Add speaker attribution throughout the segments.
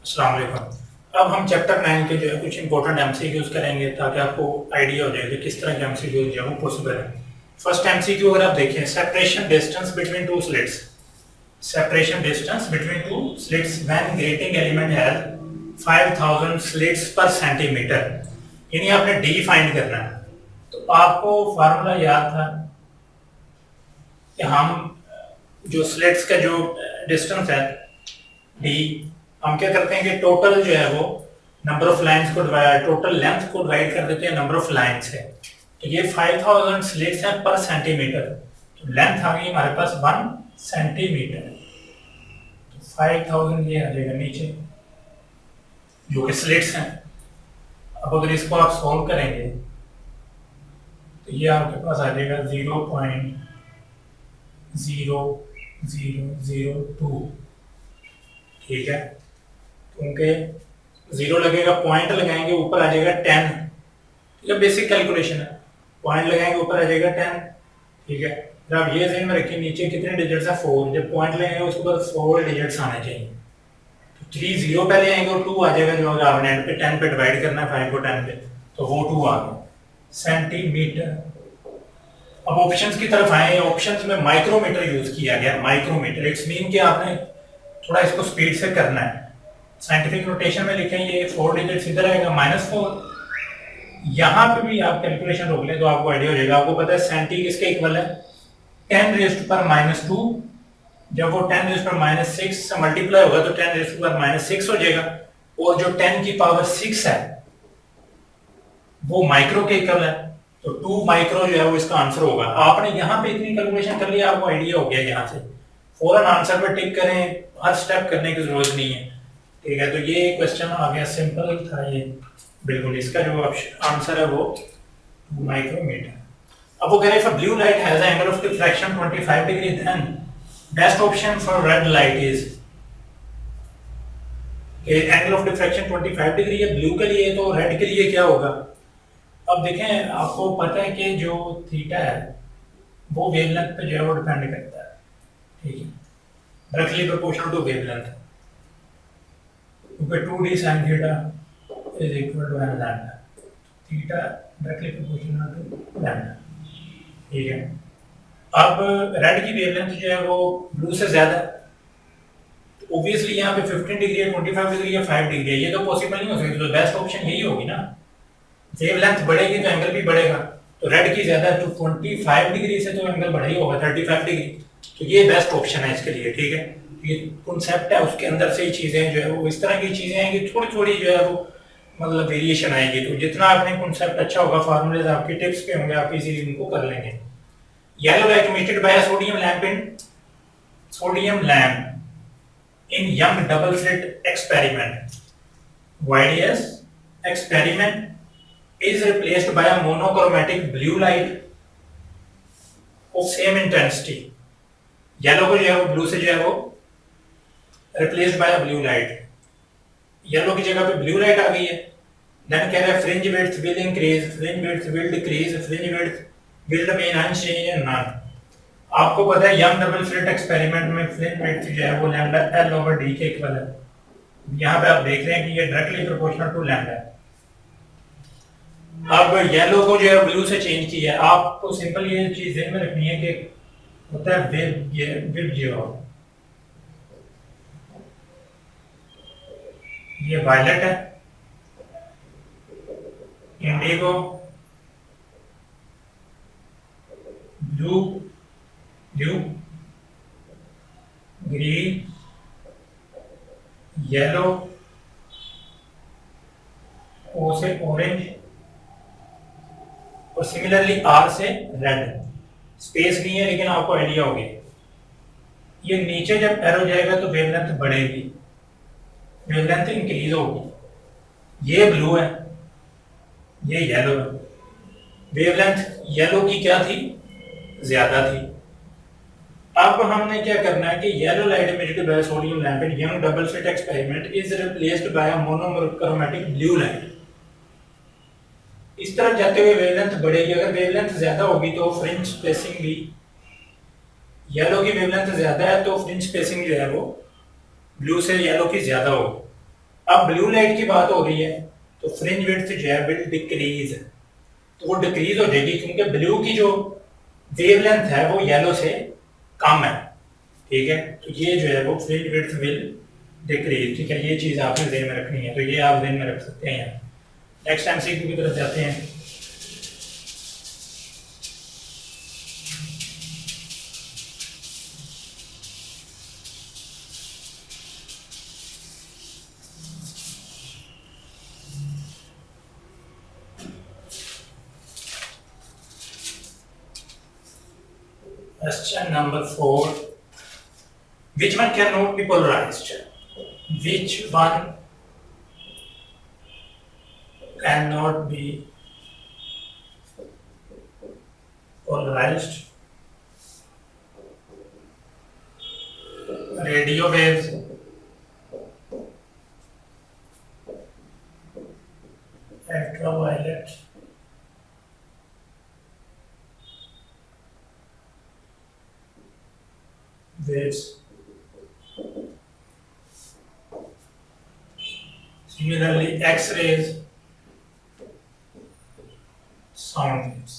Speaker 1: अस्सलाम वालेकुम। अब हम चैप्टर 9 के जो है कुछ इंपॉर्टेंट एमसीक्यूज करेंगे ताकि आपको आइडिया हो जाए कि किस तरह के एमसीक्यूज जो है वो पॉसिबल है। फर्स्ट एमसीक्यू अगर आप देखें, separation distance between two slits, separation distance between two slits when grating element has 5000 slits पर सेंटीमीटर, यानी आपने डी फाइंड करना है। तो आपको फार्मूला याद था कि हम जो स्लिट्स का जो डिस्टेंस है डी, हम क्या करते हैं कि टोटल जो है वो नंबर ऑफ लाइंस को टोटल लेंथ को डिवाइड कर देते हैं नंबर ऑफ लाइन से। तो ये 5000 स्लिट्स हैं पर सेंटीमीटर, तो लेंथ आ गई हमारे पास 1 सेंटीमीटर। तो 5000 ये आ जाएगा नीचे जो कि स्लिट्स हैं। अब अगर इसको आप सॉल्व करेंगे तो ये आपके पास आ जाएगा 0.0002, ठीक है। क्योंकि जीरो लगेगा, पॉइंट लगाएंगे ऊपर आ जाएगा 10, ठीक है, बेसिक कैलकुलेशन है। पॉइंट लगाएंगे ऊपर आ जाएगा 10, ठीक है। फिर आप ये ध्यान में रखिए नीचे कितने डिजिट्स है 4, जब पॉइंट लगाएंगे उसके बाद 4 डिजिट्स आने चाहिए। तो 3 0 पहले आएंगे और 2 आ जाएगा, जो अगर आपने एंड पे 10 पे डिवाइड करना है 5 को 10 पे, तो वो 2 आ गया सेंटीमीटर। अब ऑप्शंस की तरफ आए, ऑप्शंस में माइक्रोमीटर यूज किया गया। माइक्रोमीटर इट्स मीन कि आपने थोड़ा इसको स्पीड से करना है। साइंटिफिक नोटेशन में लिखें ये 4 डिजिट्स इधर आएगा -4, यहां पे भी आप कैलकुलेशन रोक लें तो आपको आइडिया हो जाएगा। आपको पता है सेंटी किसके इक्वल है, 10 रेज़्ड पर -2। जब वो 10 रेज़्ड पर -6 से मल्टीप्लाई होगा तो 10 रेज़्ड पर -6 हो जाएगा, और जो 10 की पावर 6 है वो माइक्रो के इक्वल है, तो 2 माइक्रो जो है वो इसका आंसर होगा। आपने यहाँ पे इतनी कैलकुलेशन कर लिया, आपको आइडिया हो गया। यहाँ से फौरन आंसर पे टिक करें, हर स्टेप करने की जरूरत नहीं है, ठीक है। तो ये क्वेश्चन आ गया, सिंपल था ये बिल्कुल। इसका जो आंसर है वो माइक्रोमीटर। अब वो कह रहे हैं blue light has angle of diffraction 25 degree, then best option for red light is, angle of diffraction 25 degree है ब्लू के लिए, तो रेड के लिए क्या होगा। अब देखें, आपको पता है कि जो थीटा है वो वेवलेंथ पे जो है वो डिपेंड करता है, ठीक है, डायरेक्टली प्रोपोर्शनल टू वेवलेंथ, क्योंकि 2d sin theta is equal to n lambda, theta directly proportional to lambda, ठीक है। अब रेड की वेवलेंथ जो है वो ब्लू से ज्यादा है, तो ऑब्वियसली यहाँ पे 15 डिग्री है, 25 डिग्री है, 5 डिग्री है, ये तो पॉसिबल नहीं हो सकती। तो बेस्ट ऑप्शन यही होगी ना, वेवलेंथ बढ़ेगी तो एंगल भी बढ़ेगा। तो रेड की ज्यादा है तो 25 डिग्री से तो एंगल बढ़ा ही होगा 35 डिग्री, तो ये बेस्ट ऑप्शन है इसके लिए, ठीक है। ये कॉन्सेप्ट है, उसके अंदर से ही चीजें जो है वो इस तरह की चीजें हैं कि थोड़ी थोड़ी जो है वो मतलब वेरिएशन आएगी। तो जितना आपने कॉन्सेप्ट अच्छा होगा, फार्मूलेज आपके टिप्स पे होंगे, आप इजीली इनको कर लेंगे। Yellow light emitted by a sodium lamp in young double slit experiment. YDS experiment is replaced by a monochromatic blue light of same intensity. Yellow को जो है वो ब्लू से जो है वो replaced by blue light, yellow की जगह पे ब्लू लाइट आ गई है। देन कह रहा है fringe width will increase, fringe width will decrease, fringe width will remain unchanged in none. आपको पता है यंग डबल स्लिट एक्सपेरिमेंट में फ्रिंज विड्थ जो है वो लैम्डा एल ओवर डी के इक्वल है। यहाँ पे आप देख रहे हैं कि ये डायरेक्टली प्रोपोर्शनल टू लैम्डा है। अब येलो को जो है ब्लू से चेंज किया है। आपको सिंपल ये चीज ध्यान में रखनी है कि होता है वेव, ये वेव जीरो, ये वायलेट है, indigo, blue, blue, green, yellow, O से ऑरेंज, और सिमिलरली आर से रेड। स्पेस नहीं है लेकिन आपको आइडिया होगी। ये नीचे जब एरो जाएगा तो वेवलेंथ बढ़ेगी, वेवलेंथ इंक्रीज होगी। ये ब्लू है, ये येलो है। वेवलेंथ येलो की क्या थी, ज्यादा थी। अब हमने क्या करना है कि yellow light emitted by sodium lamp in young double slit experiment is replaced by a monochromatic blue light। इस तरफ जाते हुए वेवलेंथ बढ़ेगी। अगर वेवलेंथ ज्यादा होगी तो फ्रिंज स्पेसिंग भी, येलो की वेवलेंथ ज्यादा है तो फ्रिंज स्पेसिंग जो है वो ब्लू से येलो की ज्यादा होगी। अब ब्लू लाइट की बात हो रही है तो फ्रिंज विड्थ जो है विल डिक्रीज, तो वो डिक्रीज हो जाएगी क्योंकि ब्लू की जो वेवलेंथ है वो येलो से कम है, ठीक है। तो ये जो है वो फ्रिंज विड्थ विल डिक्रीज, ठीक है। ये चीज आपने ध्यान में रखनी है, तो ये आप ध्यान में रख सकते हैं यहाँ। नेक्स्ट एमसीक्यू की तरफ जाते हैं। Question number 4. Which one cannot be polarized? Which one cannot be polarized? Radio waves, ultraviolet, waves. Similarly, X-rays, sound waves.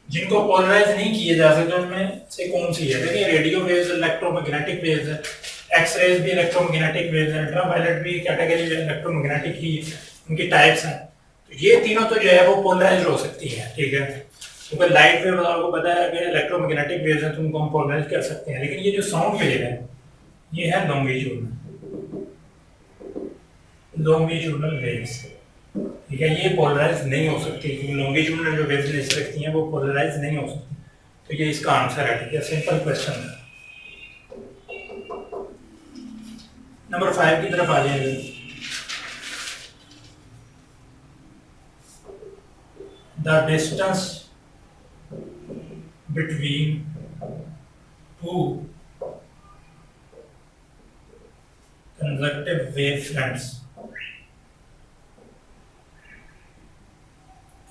Speaker 1: जिनको पोलराइज नहीं किए जा सकते उनमें से कौन सी है? देखिए रेडियो वेव्स इलेक्ट्रोमैग्नेटिक वेव्स है, एक्स-रेज भी इलेक्ट्रोमैग्नेटिक वेव्स है, अल्ट्रावायलेट भी कैटेगरी इलेक्ट्रोमैग्नेटिक ही उनकी टाइप्स हैं। तो ये तीनों तो जो है वो पोलराइज हो सकती हैं, ठीक है। क्योंकि लाइट वेव आपको पता है कि इलेक्ट्रोमैग्नेटिक वेव्स हैं तो उनको हम पोलराइज कर सकते हैं, लेकिन ये जो साउंड वेव है ये है लॉन्गिट्यूडनल वेव्स, ठीक है। ये पोलराइज नहीं हो सकती क्योंकि लॉन्गिट्यूडनल जो वेव्स नेचर रखती हैं वो पोलराइज नहीं हो सकती। तो ये इसका आंसर है, ठीक है। सिंपल क्वेश्चन है। नंबर 5 की तरफ आ जाएंगे। The distance between two consecutive wavefronts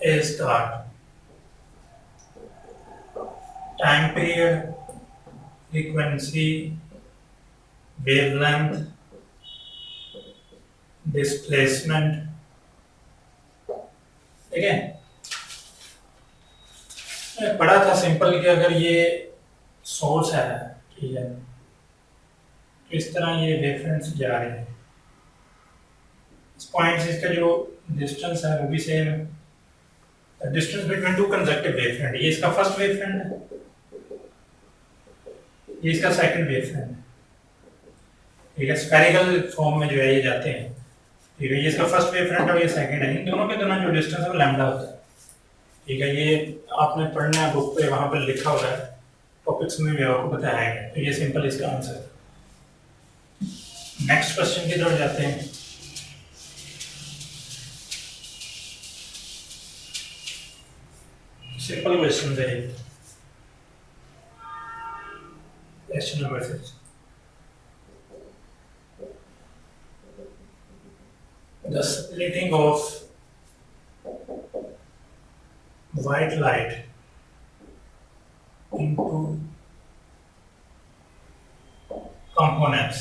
Speaker 1: is called time period, frequency, wavelength, displacement, ठीक है। पढ़ा था सिंपल कि अगर ये सोर्स है, ठीक है, तो इस तरह ये वेवफ्रंट्स जा रहे हैं, इस पॉइंट से इसका जो डिस्टेंस है वो भी सेम है। Distance between two consecutive wavefront, ये इसका फर्स्ट वेवफ्रंट है, ये इसका सेकंड वेवफ्रंट है, ठीक है। स्फेरिकल फॉर्म में जो है ये जाते हैं, ठीक है। ये इसका फर्स्ट वेवफ्रंट और ये सेकंड है, इन दोनों के दोनों जो डिस्टेंस है वो लैम्डा होता है, ठीक है। ये आपने पढ़ना है बुक पे, वहां पर लिखा हुआ है, टॉपिक्स में भी आपको बताया है। तो ये सिंपल इसका आंसर है। नेक्स्ट क्वेश्चन की तरफ जाते हैं। सिंपल क्वेश्चन है। Question number 6, the splitting of white light into components.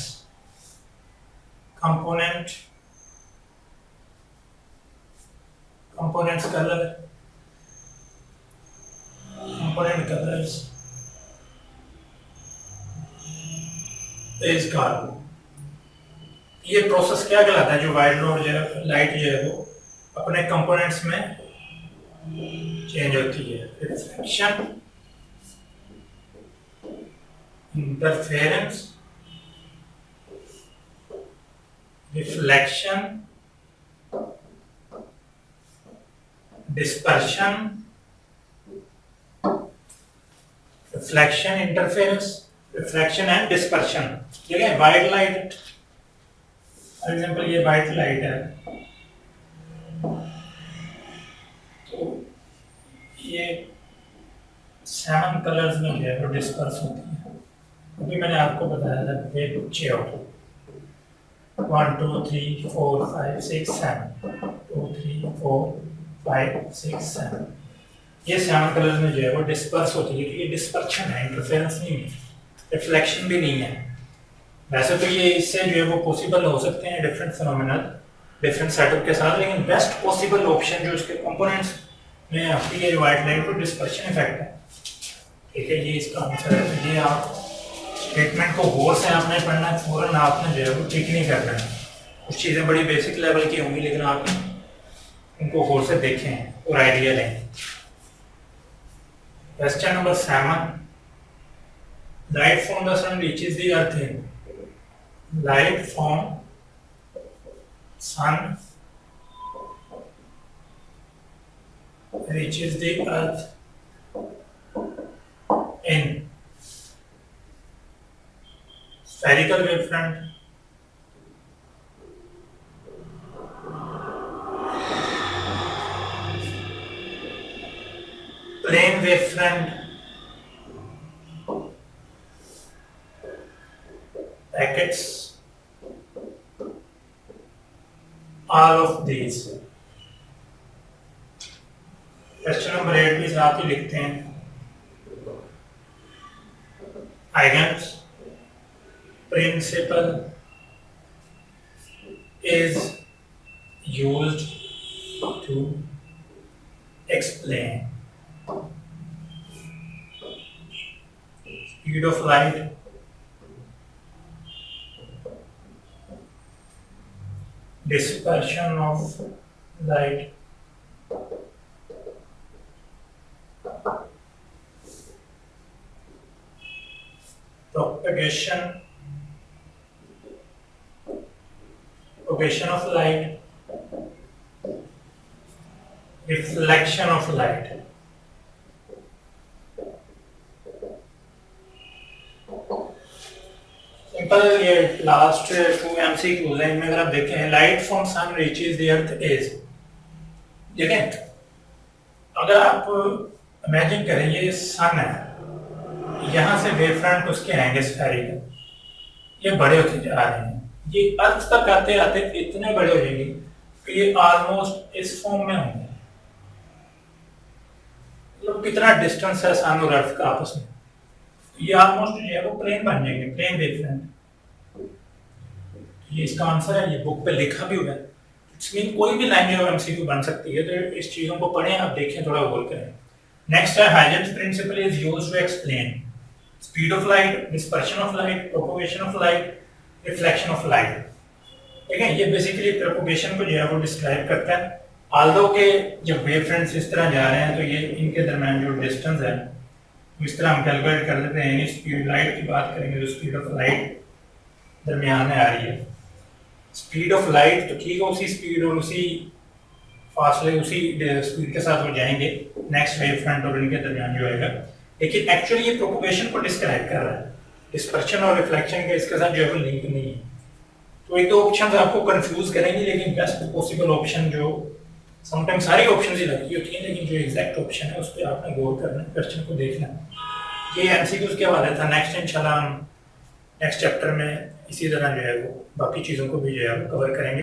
Speaker 1: Components color, component colors is called, ये प्रोसेस क्या कहलाता है? जो वाइट लाइट जो है वो अपने कंपोनेंट्स में चेंज होती है। Reflection, interference, reflection, dispersion, reflection, interference, refraction and dispersion, ठीक है। वाइट लाइट, फॉर एग्जांपल ये वाइट लाइट है, तो ये 7 कलर्स में जो है वो डिस्पर्स होती है। अभी मैंने आपको बताया था वे बच्चे हो 1 2 3 4 5 6 7 2 3 4 5 6 7, ये 7 कलर में जो है वो डिस्पर्स होती है। तो ये डिस्पर्शन है, इंटरफेरेंस नहीं है, रिफ्लेक्शन भी नहीं है, वैसे तो ये इससे जो है वो पॉसिबल हो सकते हैं डिफरेंट फिनोमिनल डिफरेंट सेटअप के साथ, लेकिन बेस्ट पॉसिबल ऑप्शन जो इसके कंपोनेंट्स में आती है वाइट लाइट को डिस्पर्शन इफेक्ट है। ठीक है, ये इसका आंसर है। तो ये आप स्टेटमेंट को गौर से आपने पढ़ना है, फौरन आपने जो है वो ठीक नहीं करना है। कुछ चीज़ें बड़ी बेसिक लेवल की होंगी लेकिन आप उनको गौर से देखें और आइडिया लें। Question number 7, light from the sun reaches the earth in, light from sun reaches the earth in spherical wavefront, plane wavefront, packets, all of these। Question number 8 भी साथ ही लिखते हैं। Huygens principle is used to explain speed of light, dispersion of light, propagation of light, reflection of light। Simple, ये last 2 MCQs हैं, इनमें अगर आप देखें light from sun reaches the earth is, देखें अगर आप इमेजिन करें ये सन है, यहाँ से वेव फ्रंट उसके आएंगे स्फेरिकल, ये बड़े होते जा रहे हैं, ये अर्थ तक आते आते इतने बड़े हो जाएंगे कि ये ऑलमोस्ट इस फॉर्म में होंगे। मतलब कितना डिस्टेंस है सन और अर्थ का आपस में, ये ऑलमोस्ट जो है वो प्लेन बन जाएंगे, प्लेन वेव फ्रंट। ये इसका आंसर है, ये बुक पे लिखा भी हुआ है। इट्स मीन कोई भी लाइन जो एमसीक्यू बन सकती है, तो इस चीजों को पढ़ें, आप देखें, थोड़ा गौर करें। नेक्स्ट है Huygens principle is used to explain speed of light, dispersion of light, propagation of light, reflection of light. ठीक है, ये बेसिकली प्रोपगेशन को जो है वो डिस्क्राइब करता है। ऑल्दो के जब वेव फ्रंट्स इस तरह जा रहे हैं तो ये इनके दरमियान जो डिस्टेंस है इस तरह हम कैलकुलेट कर लेते हैं। स्पीड लाइट की बात करेंगे तो स्पीड ऑफ लाइट दरमियान में आ रही है। स्पीड ऑफ लाइट तो ठीक है, उसी स्पीड और उसी फासले उसी स्पीड के साथ वो जाएंगे नेक्स्ट वेव फ्रंट और इनके दरमियान जो आएगा, लेकिन एक्चुअली ये प्रोपगेशन को डिस्क्राइब कर रहा है, डिस्पर्शन और रिफ्लेक्शन के इसके साथ जो है लिंक नहीं है। तो एक दो ऑप्शंस आपको कंफ्यूज करेंगे, लेकिन बेस्ट पॉसिबल ऑप्शन जो समटाइम सारी ऑप्शंस ही लगती होती हैं, लेकिन जो एग्जैक्ट ऑप्शन है उस पर आपने गौर करना है, क्वेश्चन को देखना है। ये एमसीक्यूज के हवाले था। नेक्स्ट इंशाल्लाह हम नेक्स्ट चैप्टर में इसी तरह जो है वो बाकी चीज़ों को भी जो है कवर करेंगे।